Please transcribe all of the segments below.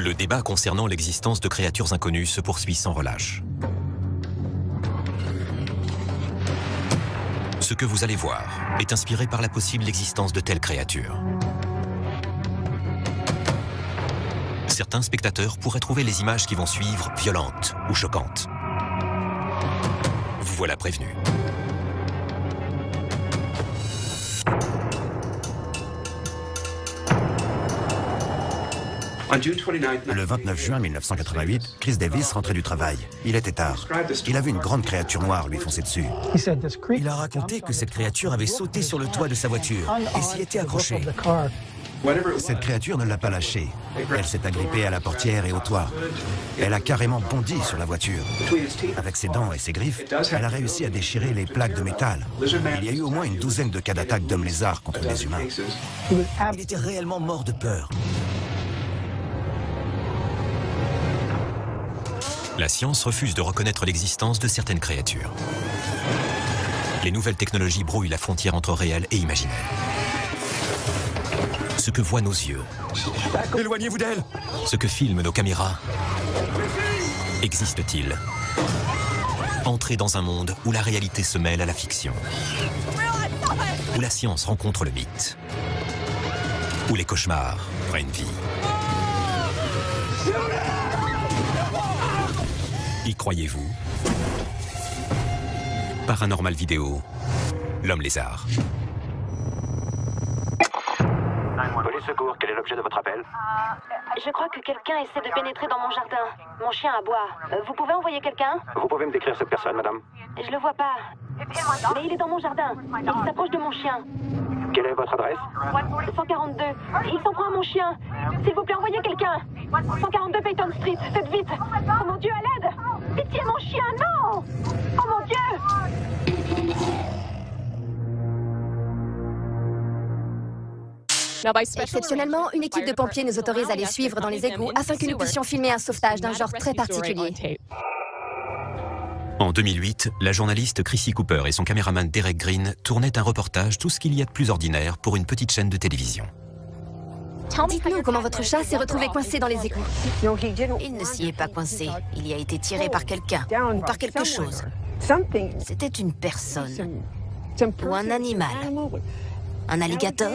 Le débat concernant l'existence de créatures inconnues se poursuit sans relâche. Ce que vous allez voir est inspiré par la possible existence de telles créatures. Certains spectateurs pourraient trouver les images qui vont suivre violentes ou choquantes. Vous voilà prévenu. Le 29 juin 1988, Chris Davis rentrait du travail. Il était tard. Il a vu une grande créature noire lui foncer dessus. Il a raconté que cette créature avait sauté sur le toit de sa voiture et s'y était accrochée. Cette créature ne l'a pas lâché. Elle s'est agrippée à la portière et au toit. Elle a carrément bondi sur la voiture. Avec ses dents et ses griffes, elle a réussi à déchirer les plaques de métal. Il y a eu au moins une douzaine de cas d'attaque d'hommes lézards contre des humains. Il était réellement mort de peur. La science refuse de reconnaître l'existence de certaines créatures. Les nouvelles technologies brouillent la frontière entre réel et imaginaire. Ce que voient nos yeux, Éloignez-vous d'elle! ce que filment nos caméras, existe-t-il? Entrez dans un monde où la réalité se mêle à la fiction, où la science rencontre le mythe, où les cauchemars prennent vie. Y croyez-vous? Paranormal Vidéo, l'homme lézard. Police secours, quel est l'objet de votre appel? Je crois que quelqu'un essaie de pénétrer dans mon jardin. Mon chien aboie. Vous pouvez envoyer quelqu'un? Vous pouvez me décrire cette personne, madame? Je le vois pas. Mais il est dans mon jardin. Il s'approche de mon chien. Quelle est votre adresse? 142. Il s'en prend à mon chien. S'il vous plaît, envoyez quelqu'un. 142 Peyton Street. Faites vite. Oh mon Dieu, à l'aide! Pitié, mon chien, non! Oh mon Dieu! Exceptionnellement, une équipe de pompiers nous autorise à les suivre dans les égouts afin que nous puissions filmer un sauvetage d'un genre très particulier. En 2008, la journaliste Chrissy Cooper et son caméraman Derek Green tournaient un reportage Tout ce qu'il y a de plus ordinaire pour une petite chaîne de télévision. Dites-nous comment votre chat s'est retrouvé coincé dans les égouts. Il ne s'y est pas coincé. Il y a été tiré par quelqu'un ou par quelque chose. C'était une personne ou un animal. Un alligator?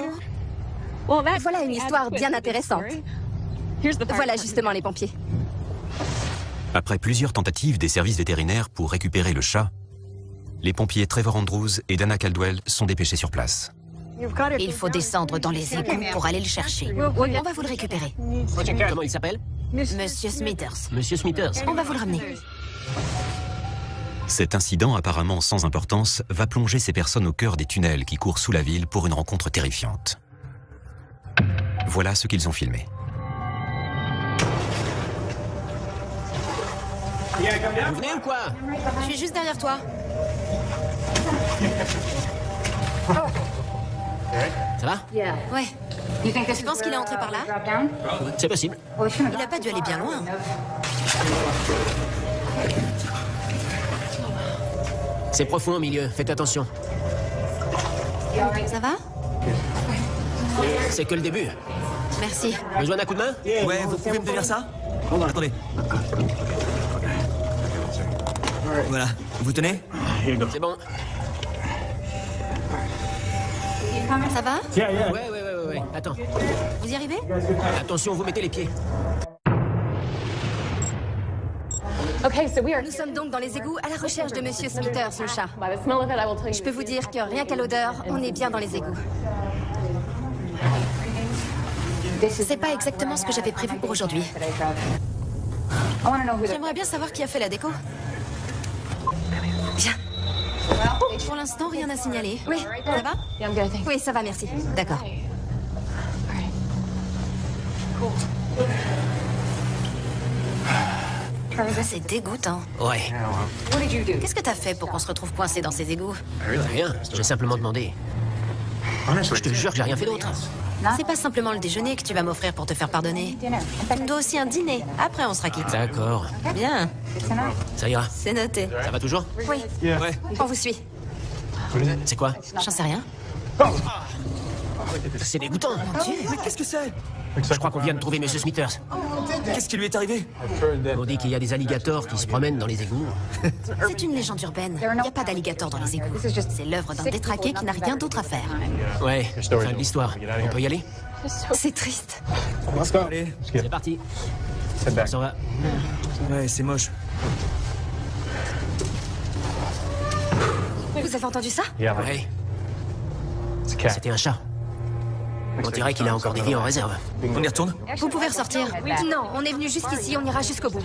Voilà une histoire bien intéressante. Voilà justement les pompiers. Après plusieurs tentatives des services vétérinaires pour récupérer le chat, les pompiers Trevor Andrews et Dana Caldwell sont dépêchés sur place. Il faut descendre dans les égouts pour aller le chercher. On va vous le récupérer. Comment il s'appelle? Monsieur Smithers. Monsieur Smithers. On va vous le ramener. Cet incident apparemment sans importance va plonger ces personnes au cœur des tunnels qui courent sous la ville pour une rencontre terrifiante. Voilà ce qu'ils ont filmé. Vous venez ou quoi? Je suis juste derrière toi. Ça va? Ouais. Tu penses qu'il est entré par là? C'est possible. Il a pas dû aller bien loin. C'est profond au milieu, faites attention. Ça va? C'est que le début. Merci. Besoin d'un coup de main? Ouais, vous pouvez me tenir ça? Attendez. Voilà, vous tenez? C'est bon. Ça va? Ouais. Attends. Vous y arrivez? Attention, vous mettez les pieds. Nous sommes donc dans les égouts à la recherche de Monsieur Smithers, le chat. Je peux vous dire que rien qu'à l'odeur, on est bien dans les égouts. C'est pas exactement ce que j'avais prévu pour aujourd'hui. J'aimerais bien savoir qui a fait la déco. Bien. Pour l'instant, rien à signaler. Oui. Ça va? Oui, ça va, merci. D'accord. C'est dégoûtant. Ouais. Qu'est-ce que t'as fait pour qu'on se retrouve coincé dans ces égouts? Rien, j'ai simplement demandé. Je te jure que j'ai rien fait d'autre. C'est pas simplement le déjeuner que tu vas m'offrir pour te faire pardonner. Tu me dois aussi un dîner. Après, on sera quitte. D'accord. Bien. Ça ira. C'est noté. Ça va toujours? Oui. Ouais. On vous suit. C'est quoi? J'en sais rien. C'est dégoûtant. Mon Dieu. Mais qu'est-ce que c'est? Je crois qu'on vient de trouver M. Smithers. Qu'est-ce qui lui est arrivé? On dit qu'il y a des alligators qui se promènent dans les égouts. C'est une légende urbaine. Il n'y a pas d'alligator dans les égouts. C'est l'œuvre d'un détraqué qui n'a rien d'autre à faire. Ouais, fin de l'histoire. On peut y aller? C'est triste. Allez. C'est parti. On s'en va. Ouais, c'est moche. Vous avez entendu ça? Ouais. C'était un chat. On dirait qu'il a encore des vies en réserve. On y retourne? Vous pouvez ressortir. Non, on est venu jusqu'ici, on ira jusqu'au bout.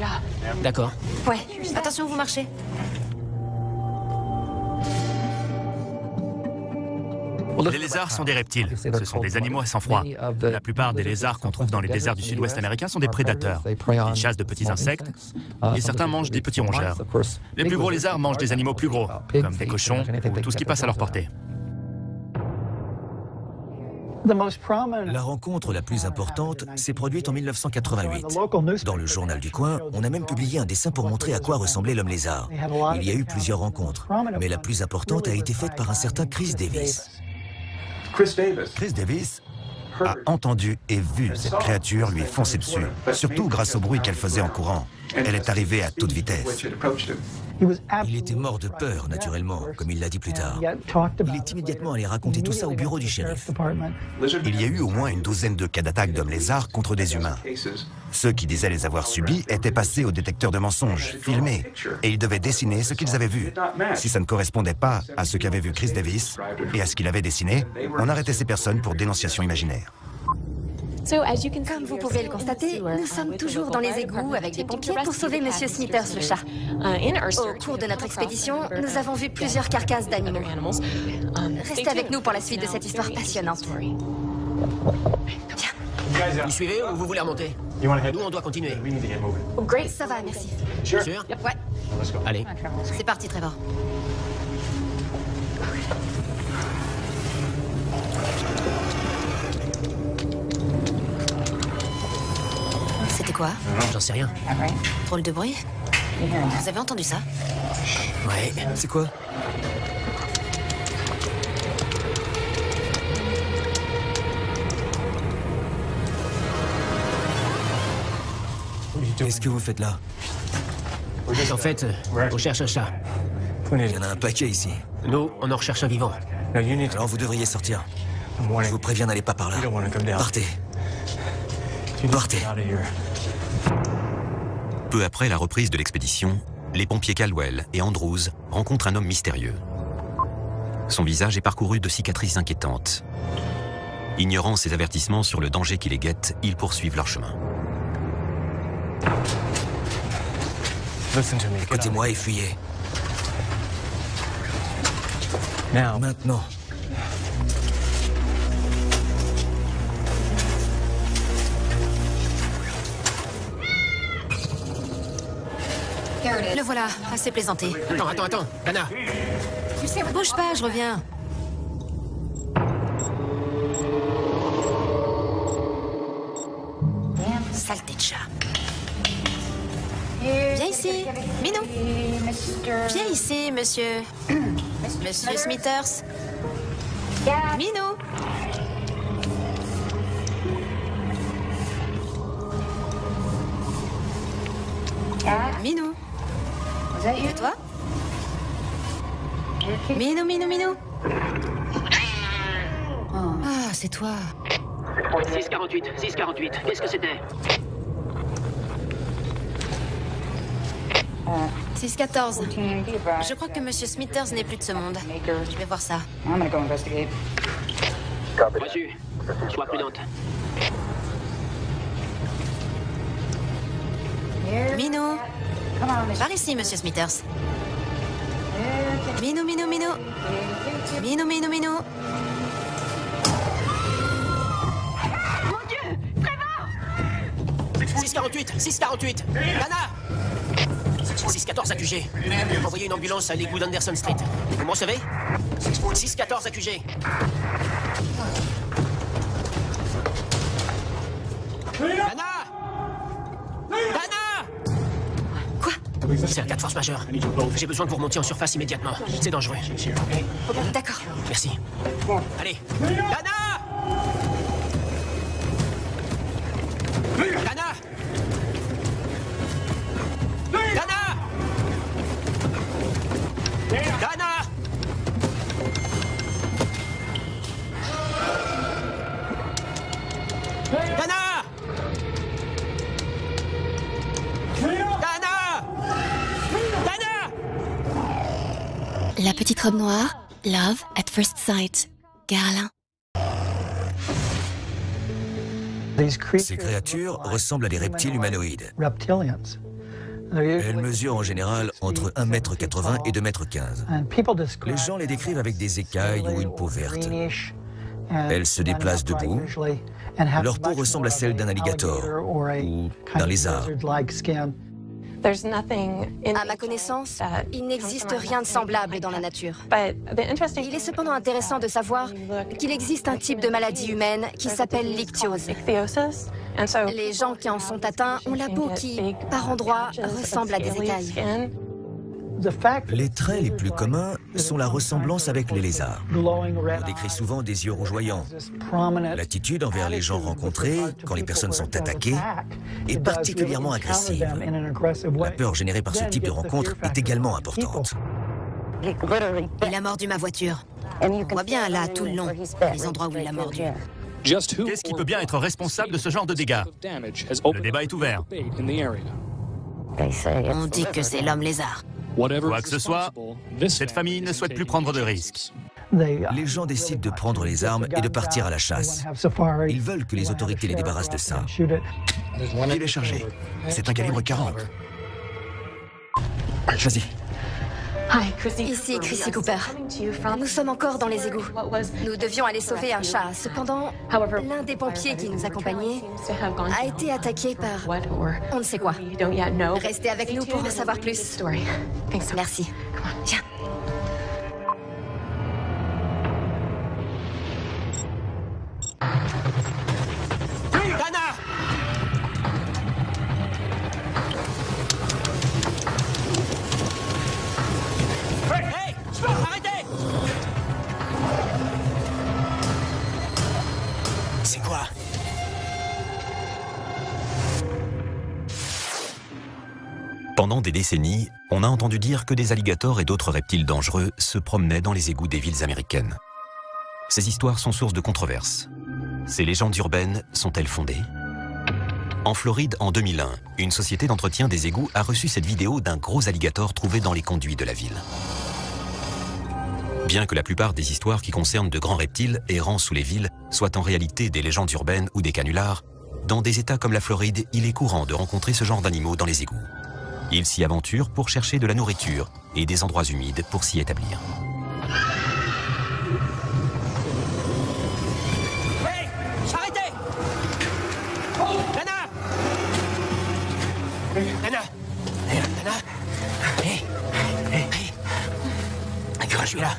D'accord. Ouais. Attention, vous marchez. Les lézards sont des reptiles. Ce sont des animaux à sang-froid. La plupart des lézards qu'on trouve dans les déserts du sud-ouest américain sont des prédateurs. Ils chassent de petits insectes et certains mangent des petits rongeurs. Les plus gros lézards mangent des animaux plus gros, comme des cochons ou tout ce qui passe à leur portée. La rencontre la plus importante s'est produite en 1988. Dans le journal du coin, on a même publié un dessin pour montrer à quoi ressemblait l'homme lézard. Il y a eu plusieurs rencontres, mais la plus importante a été faite par un certain Chris Davis. Chris Davis a entendu et vu cette créature lui foncer dessus, surtout grâce au bruit qu'elle faisait en courant. Elle est arrivée à toute vitesse. Il était mort de peur, naturellement, comme il l'a dit plus tard. Il est immédiatement allé raconter tout ça au bureau du shérif. Il y a eu au moins une douzaine de cas d'attaque d'hommes lézards contre des humains. Ceux qui disaient les avoir subis étaient passés au détecteur de mensonges, filmés, et ils devaient dessiner ce qu'ils avaient vu. Si ça ne correspondait pas à ce qu'avait vu Chris Davis et à ce qu'il avait dessiné, on arrêtait ces personnes pour dénonciation imaginaire. Comme vous pouvez le constater, nous sommes toujours dans les égouts avec des pompiers pour sauver Monsieur Smithers le chat. Au cours de notre expédition, nous avons vu plusieurs carcasses d'animaux. Restez avec nous pour la suite de cette histoire passionnante. Vous suivez ou vous voulez remonter? Nous, on doit continuer. Ça va, merci. Sûr? Ouais. Allez. C'est parti, Trevor. C'était quoi? J'en sais rien. Drôle de bruit? Vous avez entendu ça? Ouais. C'est quoi? Qu'est-ce que vous faites là? En fait, on cherche un chat. Il y en a un paquet ici. Nous, on en recherche un vivant. Alors vous devriez sortir. Je vous préviens, n'allez pas par là. Partez. Partez. Peu après la reprise de l'expédition, les pompiers Caldwell et Andrews rencontrent un homme mystérieux. Son visage est parcouru de cicatrices inquiétantes. Ignorant ces avertissements sur le danger qui les guette, ils poursuivent leur chemin. Écoutez-moi et fuyez. Maintenant. Le voilà, assez plaisanté. Attends. Dana. Bouge pas, je reviens. Saleté de chat. Viens ici, Minou. Viens ici, monsieur. Monsieur Smithers. Minou. Minou. C'est toi? Minou. Ah, c'est toi. 648. Qu'est-ce que c'était? 614. Je crois que Monsieur Smithers n'est plus de ce monde. Je vais voir ça. Reçu. Sois prudente. Minou. Par ici, Monsieur Smithers. Minou. Minou. Mon Dieu! Trevor! 648. Dana! 614 accusés. Envoyez une ambulance à l'égout d'Anderson Street. Vous m'en savez? 614 accusés. Dana! Quoi? C'est un cas de force majeure. J'ai besoin que vous remontiez en surface immédiatement. C'est dangereux. D'accord. Merci. Allez. Dana! La petite robe noire, Love at First Sight, Garlin. Ces créatures ressemblent à des reptiles humanoïdes. Elles mesurent en général entre 1,80 m et 2,15 m. Les gens les décrivent avec des écailles ou une peau verte. Elles se déplacent debout. Leur peau ressemble à celle d'un alligator ou d'un lézard. À ma connaissance, il n'existe rien de semblable dans la nature. Il est cependant intéressant de savoir qu'il existe un type de maladie humaine qui s'appelle l'ichthyose. Les gens qui en sont atteints ont la peau qui, par endroits, ressemble à des écailles. Les traits les plus communs sont la ressemblance avec les lézards. On décrit souvent des yeux rougeoyants. L'attitude envers les gens rencontrés, quand les personnes sont attaquées, est particulièrement agressive. La peur générée par ce type de rencontre est également importante. Il a mordu ma voiture. On voit bien là, tout le long, les endroits où il a mordu. Qu'est-ce qui peut bien être responsable de ce genre de dégâts? Le débat est ouvert. On dit que c'est l'homme lézard. Quoi que ce soit, cette famille ne souhaite plus prendre de risques. Les gens décident de prendre les armes et de partir à la chasse. Ils veulent que les autorités les débarrassent de ça. Il est chargé. C'est un calibre 40. Vas-y. Ici Chrissy Cooper. Nous sommes encore dans les égouts. Nous devions aller sauver un chat. Cependant, l'un des pompiers qui nous accompagnait a été attaqué par on ne sait quoi. Restez avec nous pour en savoir plus. Merci. Viens. C'est quoi? Pendant des décennies, on a entendu dire que des alligators et d'autres reptiles dangereux se promenaient dans les égouts des villes américaines. Ces histoires sont source de controverses. Ces légendes urbaines sont-elles fondées? En Floride, en 2001, une société d'entretien des égouts a reçu cette vidéo d'un gros alligator trouvé dans les conduits de la ville. Bien que la plupart des histoires qui concernent de grands reptiles errant sous les villes soient en réalité des légendes urbaines ou des canulars, dans des États comme la Floride, il est courant de rencontrer ce genre d'animaux dans les égouts. Ils s'y aventurent pour chercher de la nourriture et des endroits humides pour s'y établir. Hey! Arrêtez! Nana! Nana! Nana! Hey! Hey! Je suis là.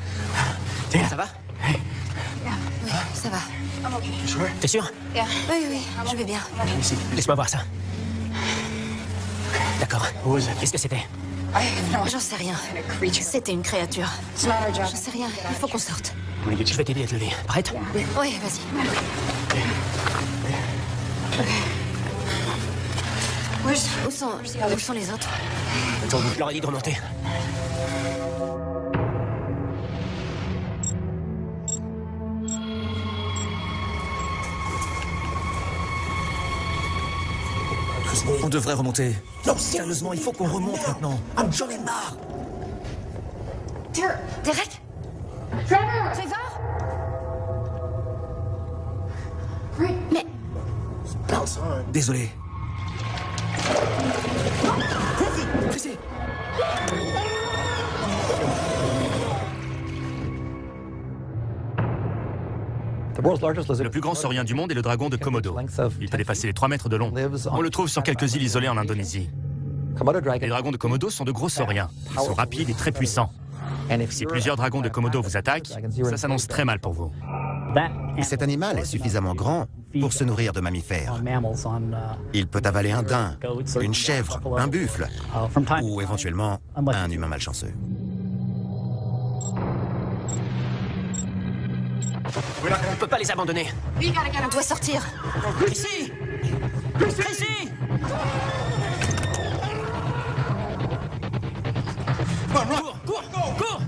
Ça va? Oui, ça va. T'es sûr? Oui, oui, je vais bien. Laisse-moi voir ça. D'accord. Qu'est-ce que c'était? J'en sais rien. C'était une créature. J'en sais rien. Il faut qu'on sorte. Je vais t'aider à te lever. Prête? Oui, vas-y. Où sont les autres? Je leur ai dit de remonter. On devrait remonter. Non, sérieusement, il faut qu'on remonte maintenant. J'en ai marre. Derek? Trevor? Mais... Désolé. Chrissy! Le plus grand saurien du monde est le dragon de Komodo. Il peut dépasser les 3 mètres de long. On le trouve sur quelques îles isolées en Indonésie. Les dragons de Komodo sont de gros sauriens. Ils sont rapides et très puissants. Si plusieurs dragons de Komodo vous attaquent, ça s'annonce très mal pour vous. Cet animal est suffisamment grand pour se nourrir de mammifères. Il peut avaler un daim, une chèvre, un buffle, ou éventuellement un humain malchanceux. On ne peut pas les abandonner. On doit sortir. Ici! Ici! Cours! Cours! Cours!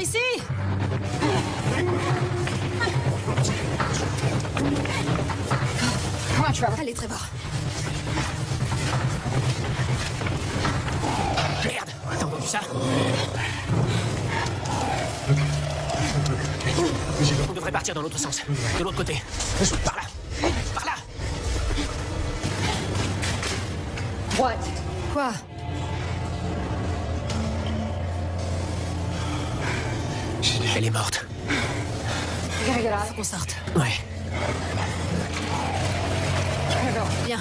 Ici! Allez, Trevor. Merde! Attends, ça? On devrait partir dans l'autre sens. De l'autre côté. Par là. Par là. Quoi? Elle est morte. Faut qu'on sorte. Ouais. Bien.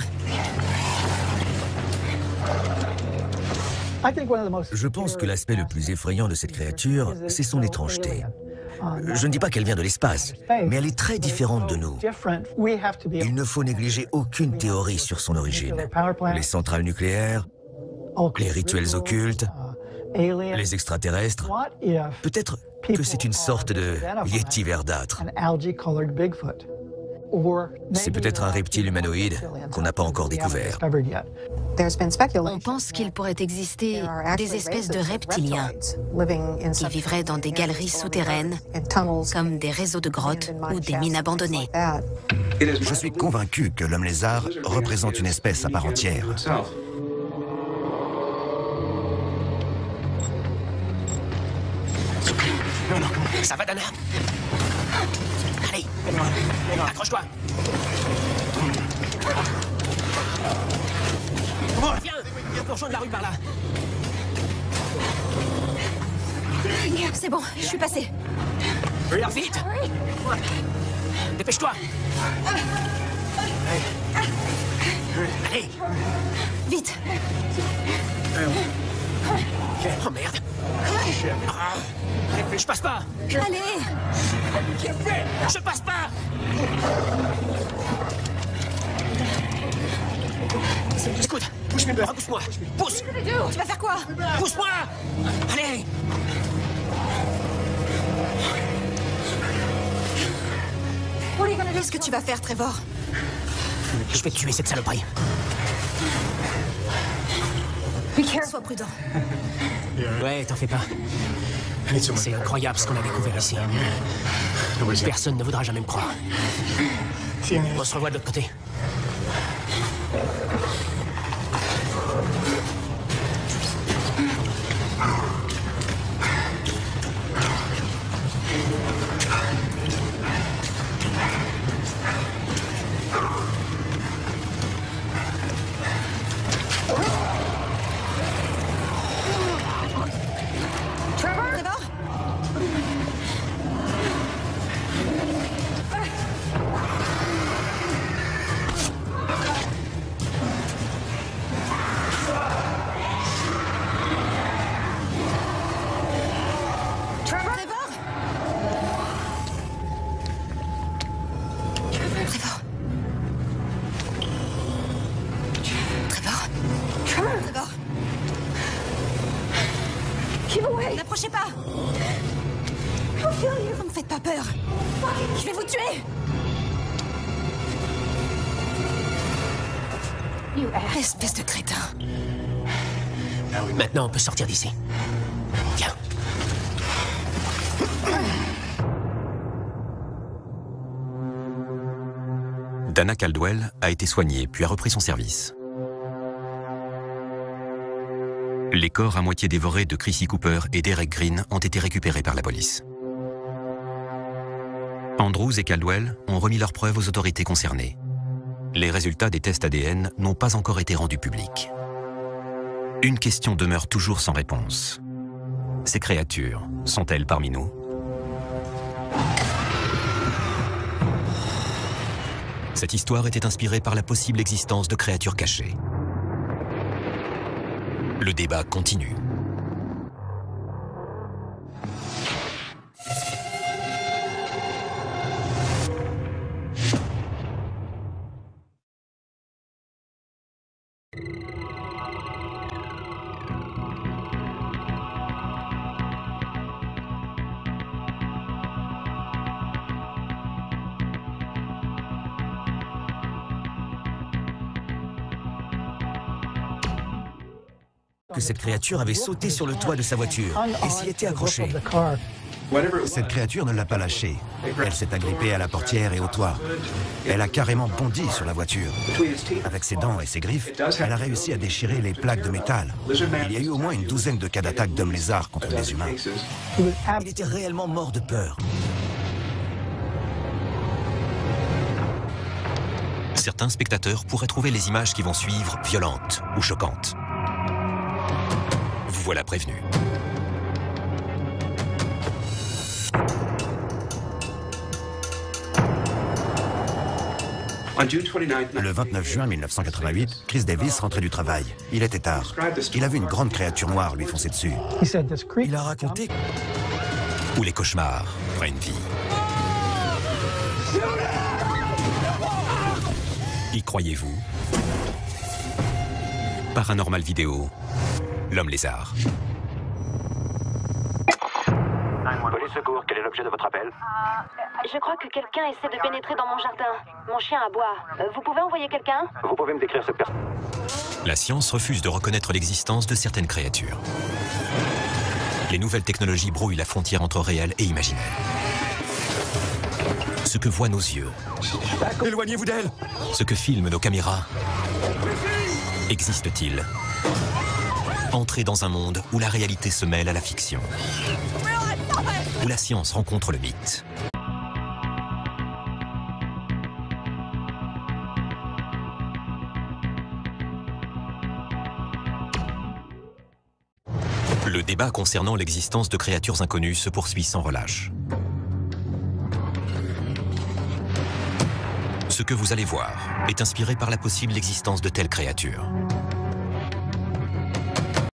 Je pense que l'aspect le plus effrayant de cette créature, c'est son étrangeté. Je ne dis pas qu'elle vient de l'espace, mais elle est très différente de nous. Il ne faut négliger aucune théorie sur son origine. Les centrales nucléaires, les rituels occultes, les extraterrestres. Peut-être que c'est une sorte de yéti verdâtre. C'est peut-être un reptile humanoïde qu'on n'a pas encore découvert. On pense qu'il pourrait exister des espèces de reptiliens qui vivraient dans des galeries souterraines, comme des réseaux de grottes ou des mines abandonnées. Je suis convaincu que l'homme lézard représente une espèce à part entière. Ça va, Dana? Allez, accroche-toi. Viens, on peut rejoindre la rue par là. C'est bon, je suis passée. Vite! Dépêche-toi! Allez! Vite! Oh merde! Ah, je passe pas! Allez! Je passe pas! Écoute, repousse-moi! Pousse! Tu vas faire quoi? Pousse-moi! Allez! Qu'est-ce que tu vas faire, Trevor? Je vais tuer cette saloperie. Sois prudent. Ouais, t'en fais pas. C'est incroyable ce qu'on a découvert ici. Personne ne voudra jamais me croire. On se revoit de l'autre côté. N'approchez pas! Vous me faites pas peur! Je vais vous tuer! Espèce de crétin! Maintenant, on peut sortir d'ici. Viens. Dana Caldwell a été soignée puis a repris son service. Les corps à moitié dévorés de Chrissy Cooper et Derek Green ont été récupérés par la police. Andrews et Caldwell ont remis leurs preuves aux autorités concernées. Les résultats des tests ADN n'ont pas encore été rendus publics. Une question demeure toujours sans réponse. Ces créatures sont-elles parmi nous? Cette histoire était inspirée par la possible existence de créatures cachées. Le débat continue. Que cette créature avait sauté sur le toit de sa voiture et s'y était accrochée. Cette créature ne l'a pas lâché. Elle s'est agrippée à la portière et au toit. Elle a carrément bondi sur la voiture. Avec ses dents et ses griffes, elle a réussi à déchirer les plaques de métal. Il y a eu au moins une douzaine de cas d'attaque d'hommes lézards contre des humains. Il était réellement mort de peur. Certains spectateurs pourraient trouver les images qui vont suivre violentes ou choquantes. Vous voilà prévenu. Le 29 juin 1988, Chris Davis rentrait du travail. Il était tard. Il a vu une grande créature noire lui foncer dessus. Il a raconté Où les cauchemars prennent vie. Y croyez-vous? Paranormal Vidéo, l'homme lézard. Police secours, quel est l'objet de votre appel? Je crois que quelqu'un essaie de pénétrer dans mon jardin. Mon chien aboie. Vous pouvez envoyer quelqu'un? Vous pouvez me décrire cette personne? La science refuse de reconnaître l'existence de certaines créatures. Les nouvelles technologies brouillent la frontière entre réel et imaginaire. Ce que voient nos yeux, Éloignez-vous d'elle! ce que filment nos caméras, existe-t-il? Entrez dans un monde où la réalité se mêle à la fiction, où la science rencontre le mythe. Le débat concernant l'existence de créatures inconnues se poursuit sans relâche. Ce que vous allez voir est inspiré par la possible existence de telles créatures.